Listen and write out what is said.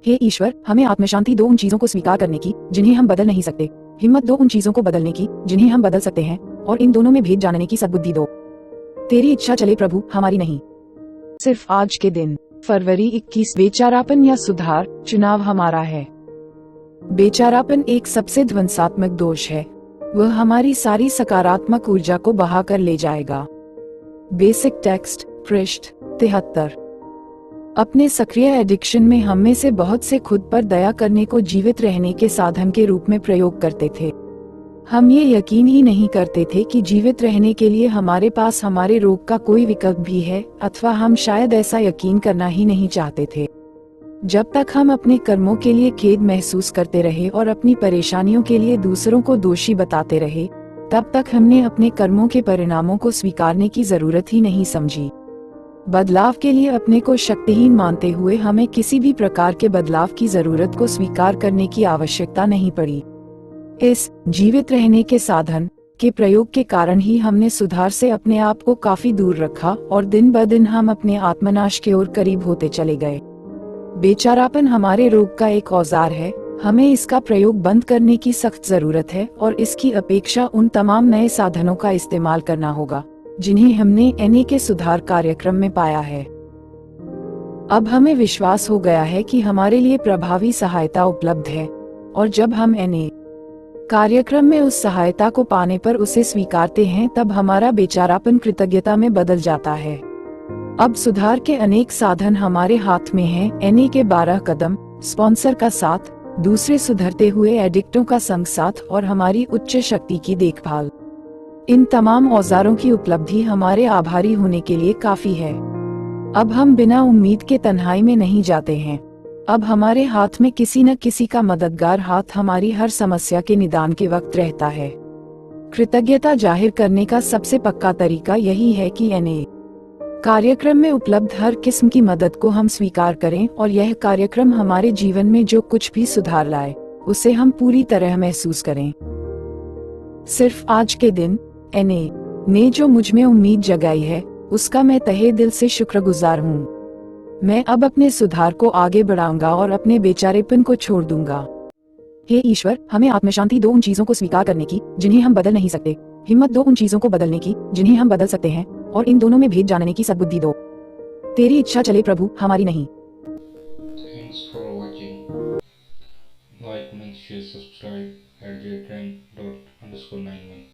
हे ईश्वर, हमें आत्मशांति दो उन चीजों को स्वीकार करने की जिन्हें हम बदल नहीं सकते, हिम्मत दो उन चीजों को बदलने की जिन्हें हम बदल सकते हैं, और इन दोनों में भेद जानने की सद्बुद्धि दो। तेरी इच्छा चले प्रभु, हमारी नहीं। सिर्फ आज के दिन फरवरी 21 बेचारापन या सुधार चुनाव हमारा है। बेचारापन एक सबसे ध्वंसात्मक दोष है। वह हमारी सारी सकारात्मक ऊर्जा को बहाकर ले जाएगा। बेसिक टेक्स्ट पृष्ठ 73। अपने सक्रिय एडिक्शन में हम में से बहुत से खुद पर दया करने को जीवित रहने के साधन के रूप में प्रयोग करते थे। हम ये यकीन ही नहीं करते थे कि जीवित रहने के लिए हमारे पास हमारे रोग का कोई विकल्प भी है, अथवा हम शायद ऐसा यकीन करना ही नहीं चाहते थे। जब तक हम अपने कर्मों के लिए खेद महसूस करते रहे और अपनी परेशानियों के लिए दूसरों को दोषी बताते रहे, तब तक हमने अपने कर्मों के परिणामों को स्वीकारने की जरूरत ही नहीं समझी। बदलाव के लिए अपने को शक्तिहीन मानते हुए हमें किसी भी प्रकार के बदलाव की जरूरत को स्वीकार करने की आवश्यकता नहीं पड़ी। इस जीवित रहने के साधन के प्रयोग के कारण ही हमने सुधार से अपने आप को काफी दूर रखा और दिन ब दिन हम अपने आत्मनाश की ओर करीब होते चले गए। बेचारापन हमारे रोग का एक औजार है। हमें इसका प्रयोग बंद करने की सख्त जरूरत है और इसकी अपेक्षा उन तमाम नए साधनों का इस्तेमाल करना होगा जिन्हें हमने एनए के सुधार कार्यक्रम में पाया है। अब हमें विश्वास हो गया है कि हमारे लिए प्रभावी सहायता उपलब्ध है, और जब हम एनए कार्यक्रम में उस सहायता को पाने पर उसे स्वीकारते हैं, तब हमारा बेचारापन कृतज्ञता में बदल जाता है। अब सुधार के अनेक साधन हमारे हाथ में हैं। एनए के 12 कदम, स्पॉन्सर का साथ, दूसरे सुधरते हुए एडिक्टों का संग साथ और हमारी उच्च शक्ति की देखभाल। इन तमाम औजारों की उपलब्धि हमारे आभारी होने के लिए काफी है। अब हम बिना उम्मीद के तन्हाई में नहीं जाते हैं। अब हमारे हाथ में किसी न किसी का मददगार हाथ हमारी हर समस्या के निदान के वक्त रहता है। कृतज्ञता जाहिर करने का सबसे पक्का तरीका यही है कि एनए कार्यक्रम में उपलब्ध हर किस्म की मदद को हम स्वीकार करें और यह कार्यक्रम हमारे जीवन में जो कुछ भी सुधार लाए उसे हम पूरी तरह महसूस करें। सिर्फ आज के दिन एनए ने जो मुझ में उम्मीद जगाई है, उसका मैं तहे दिल से शुक्रगुजार हूँ। मैं अब अपने सुधार को आगे बढ़ाऊंगा और अपने बेचारेपन को छोड़ दूंगा। हे ईश्वर, हमें आत्मशांति दो उन चीजों को स्वीकार करने की जिन्हें हम बदल नहीं सकते, हिम्मत दो उन चीजों को बदलने की जिन्हें हम बदल सकते हैं, और इन दोनों में भेद जानने की सद्बुद्धि दो। तेरी इच्छा चले प्रभु, हमारी नहीं। Thanks for watching. Like, make sure, subscribe at j train dot underscore 91.